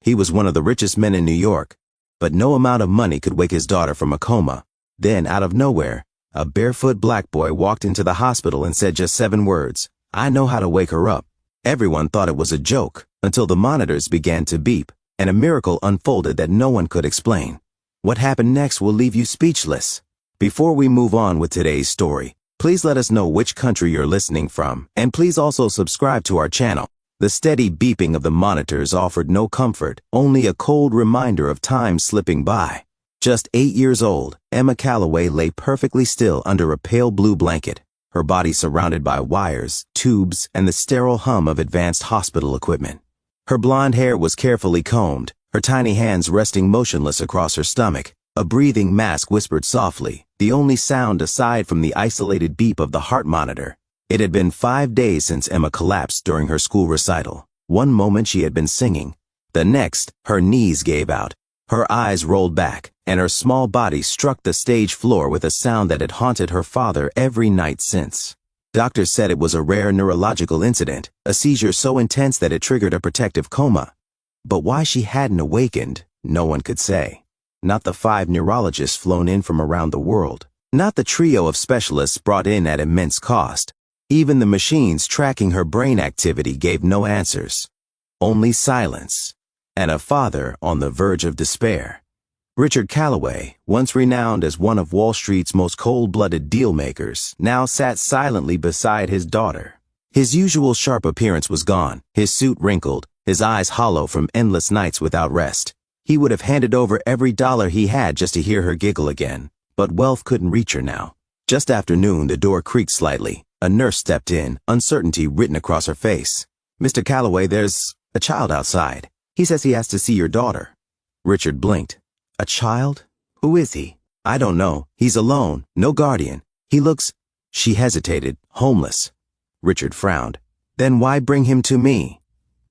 He was one of the richest men in New York, but no amount of money could wake his daughter from a coma. Then, out of nowhere, a barefoot black boy walked into the hospital and said just 7 words, "I know how to wake her up." Everyone thought it was a joke until the monitors began to beep and a miracle unfolded that no one could explain. What happened next will leave you speechless. Before we move on with today's story, please let us know which country you're listening from, and please also subscribe to our channel. The steady beeping of the monitors offered no comfort, only a cold reminder of time slipping by. Just 8 years old, Emma Calloway lay perfectly still under a pale blue blanket, her body surrounded by wires, tubes, and the sterile hum of advanced hospital equipment. Her blonde hair was carefully combed, her tiny hands resting motionless across her stomach. A breathing mask whispered softly, the only sound aside from the isolated beep of the heart monitor. It had been 5 days since Emma collapsed during her school recital. One moment she had been singing. The next, her knees gave out. Her eyes rolled back, and her small body struck the stage floor with a sound that had haunted her father every night since. Doctors said it was a rare neurological incident, a seizure so intense that it triggered a protective coma. But why she hadn't awakened, no one could say. Not the 5 neurologists flown in from around the world. Not the trio of specialists brought in at immense cost. Even the machines tracking her brain activity gave no answers. Only silence. And a father on the verge of despair. Richard Calloway, once renowned as one of Wall Street's most cold-blooded deal-makers, now sat silently beside his daughter. His usual sharp appearance was gone, his suit wrinkled, his eyes hollow from endless nights without rest. He would have handed over every dollar he had just to hear her giggle again, but wealth couldn't reach her now. Just after noon, the door creaked slightly. A nurse stepped in, uncertainty written across her face. "Mr. Calloway, there's a child outside. He says he has to see your daughter." Richard blinked. "A child? Who is he?" "I don't know. He's alone, no guardian. He looks—" She hesitated, "homeless." Richard frowned. "Then why bring him to me?"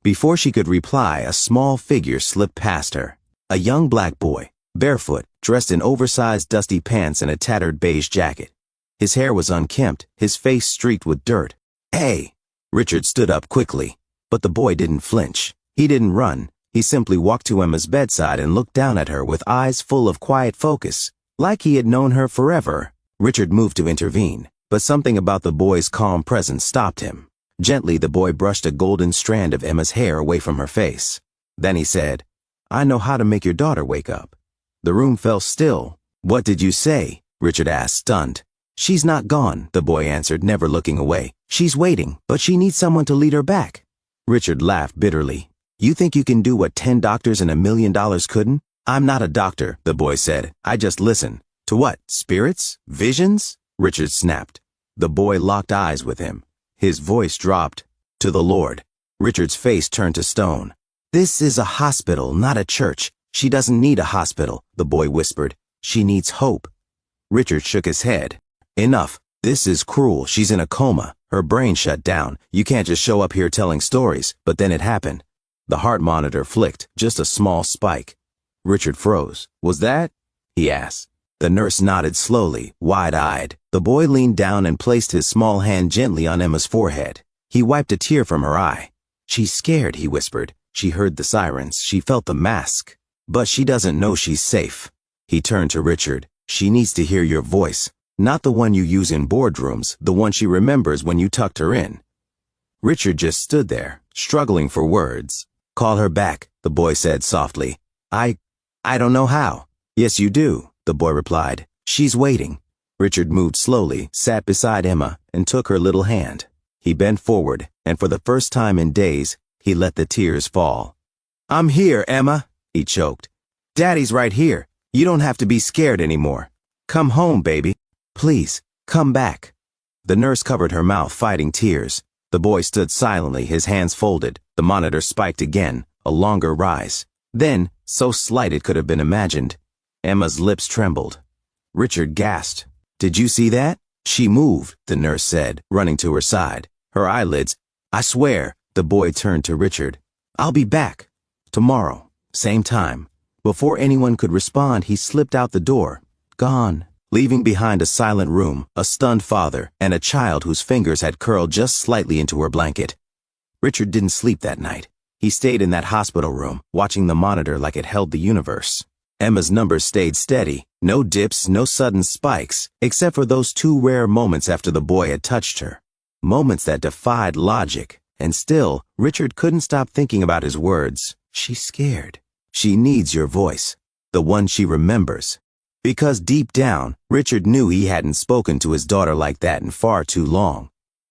Before she could reply, a small figure slipped past her. A young black boy, barefoot, dressed in oversized dusty pants and a tattered beige jacket. His hair was unkempt, his face streaked with dirt. "Hey!" Richard stood up quickly, but the boy didn't flinch. He didn't run. He simply walked to Emma's bedside and looked down at her with eyes full of quiet focus, like he had known her forever. Richard moved to intervene, but something about the boy's calm presence stopped him. Gently, the boy brushed a golden strand of Emma's hair away from her face. Then he said, "I know how to make your daughter wake up." The room fell still. "What did you say?" Richard asked, stunned. "She's not gone," the boy answered, never looking away. "She's waiting, but she needs someone to lead her back." Richard laughed bitterly. "You think you can do what 10 doctors and $1 million couldn't?" "I'm not a doctor," the boy said. "I just listen." "To what? Spirits? Visions?" Richard snapped. The boy locked eyes with him. His voice dropped. "To the Lord." Richard's face turned to stone. "This is a hospital, not a church. She doesn't need a hospital," the boy whispered. "She needs hope." Richard shook his head. "Enough. This is cruel. She's in a coma. Her brain shut down. You can't just show up here telling stories." But then it happened. The heart monitor flicked, just a small spike. Richard froze. "Was that?" he asked. The nurse nodded slowly, wide-eyed. The boy leaned down and placed his small hand gently on Emma's forehead. He wiped a tear from her eye. "She's scared," he whispered. "She heard the sirens. She felt the mask. But she doesn't know she's safe." He turned to Richard. "She needs to hear your voice. Not the one you use in boardrooms, the one she remembers when you tucked her in." Richard just stood there, struggling for words. "Call her back," the boy said softly. I don't know how." "Yes, you do," the boy replied. "She's waiting." Richard moved slowly, sat beside Emma, and took her little hand. He bent forward, and for the first time in days, he let the tears fall. "I'm here, Emma," he choked. "Daddy's right here. You don't have to be scared anymore. Come home, baby. Please, come back." The nurse covered her mouth, fighting tears. The boy stood silently, his hands folded. The monitor spiked again, a longer rise. Then, so slight it could have been imagined, Emma's lips trembled. Richard gasped. "Did you see that?" "She moved," the nurse said, running to her side. Her eyelids. "I swear." The boy turned to Richard. "I'll be back. Tomorrow. Same time." Before anyone could respond, he slipped out the door. Gone. Leaving behind a silent room, a stunned father, and a child whose fingers had curled just slightly into her blanket. Richard didn't sleep that night. He stayed in that hospital room, watching the monitor like it held the universe. Emma's numbers stayed steady, no dips, no sudden spikes, except for those 2 rare moments after the boy had touched her. Moments that defied logic, and still, Richard couldn't stop thinking about his words. She's scared. She needs your voice, the one she remembers. Because deep down, Richard knew he hadn't spoken to his daughter like that in far too long.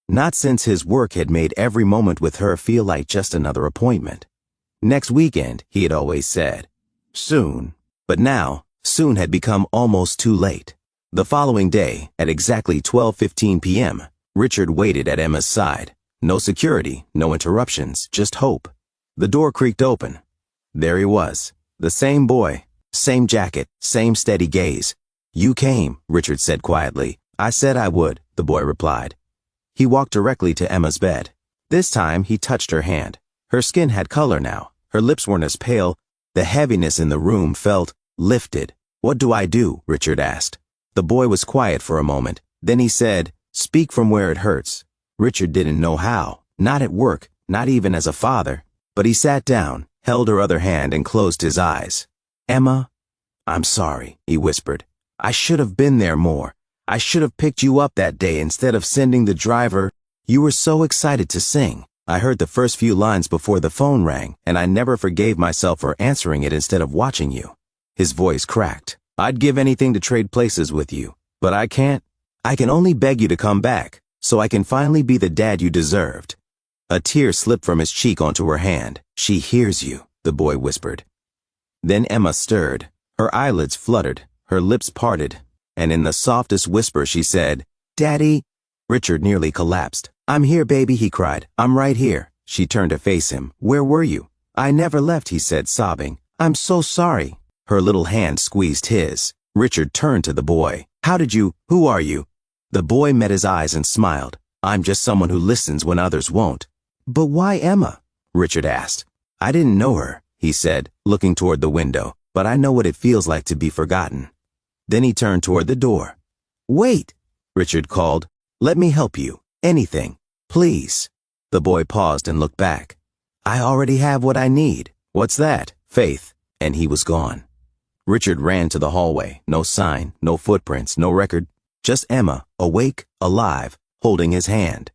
Not since his work had made every moment with her feel like just another appointment. Next weekend, he had always said. Soon. But now, soon had become almost too late. The following day, at exactly 12:15 p.m., Richard waited at Emma's side. No security, no interruptions, just hope. The door creaked open. There he was, the same boy, same jacket, same steady gaze. You came, Richard said quietly. I said I would, the boy replied. He walked directly to Emma's bed. This time, he touched her hand. Her skin had color now. Her lips weren't as pale. The heaviness in the room felt lifted. What do I do? Richard asked. The boy was quiet for a moment. Then he said, speak from where it hurts. Richard didn't know how. Not at work, not even as a father. But he sat down, held her other hand, and closed his eyes. Emma, I'm sorry, he whispered. I should have been there more. I should have picked you up that day instead of sending the driver. You were so excited to sing. I heard the first few lines before the phone rang, and I never forgave myself for answering it instead of watching you. His voice cracked. I'd give anything to trade places with you, but I can't. I can only beg you to come back, so I can finally be the dad you deserved. A tear slipped from his cheek onto her hand. She hears you, the boy whispered. Then Emma stirred. Her eyelids fluttered, her lips parted, and in the softest whisper she said, Daddy. Richard nearly collapsed. I'm here, baby, he cried. I'm right here. She turned to face him. Where were you? I never left, he said, sobbing. I'm so sorry. Her little hand squeezed his. Richard turned to the boy. Who are you? The boy met his eyes and smiled. I'm just someone who listens when others won't. But why Emma? Richard asked. I didn't know her, he said, looking toward the window, but I know what it feels like to be forgotten. Then he turned toward the door. Wait, Richard called. Let me help you. Anything. Please. The boy paused and looked back. I already have what I need. What's that? Faith. And he was gone. Richard ran to the hallway. No sign, no footprints, no record. Just Emma, awake, alive, holding his hand.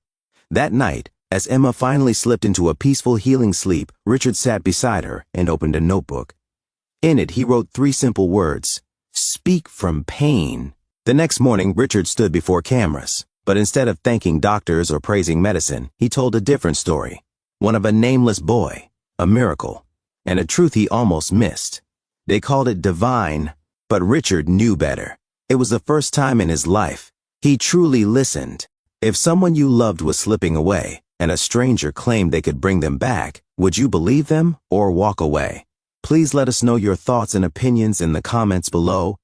That night, as Emma finally slipped into a peaceful, healing sleep, Richard sat beside her and opened a notebook. In it, he wrote 3 simple words. Speak from pain. The next morning, Richard stood before cameras. But instead of thanking doctors or praising medicine, he told a different story. One of a nameless boy, a miracle, and a truth he almost missed. They called it divine, but Richard knew better. It was the first time in his life he truly listened. If someone you loved was slipping away, and a stranger claimed they could bring them back, would you believe them or walk away? Please let us know your thoughts and opinions in the comments below.